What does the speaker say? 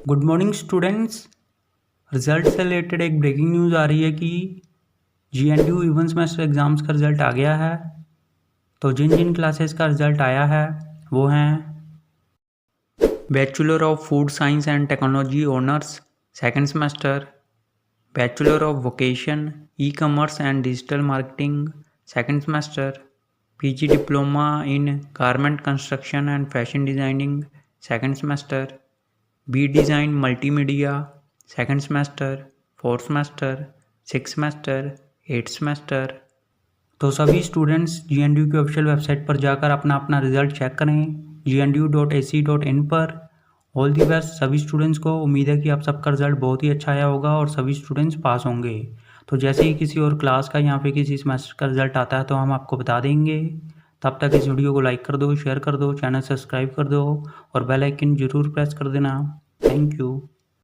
Good morning students. Result से related एक breaking news आ रही है कि GNDU इवन सेमेस्टर एग्ज़ाम्स का रिज़ल्ट आ गया है। तो जिन जिन क्लासेस का रिज़ल्ट आया है वो हैं bachelor of food science and technology honours second semester, bachelor of vocation e commerce and digital marketing second semester, PG diploma in garment construction and fashion designing second semester, B design multimedia second semester, fourth semester, six semester, eighth semester. तो सभी students GNDU की official website पर जाकर अपना अपना result check करें gnu.ac.in पर। All the best सभी स्टूडेंट्स को। उम्मीद है कि आप सबका रिजल्ट बहुत ही अच्छा आया होगा और सभी स्टूडेंट्स पास होंगे। तो जैसे ही किसी और क्लास का या फिर किसी सेमेस्टर का रिजल्ट आता है तो हम आपको बता देंगे। तब तक इस वीडियो को लाइक कर दो, शेयर कर दो, चैनल सब्सक्राइब कर दो और बेल आइकन ज़रूर प्रेस कर देना। Thank you.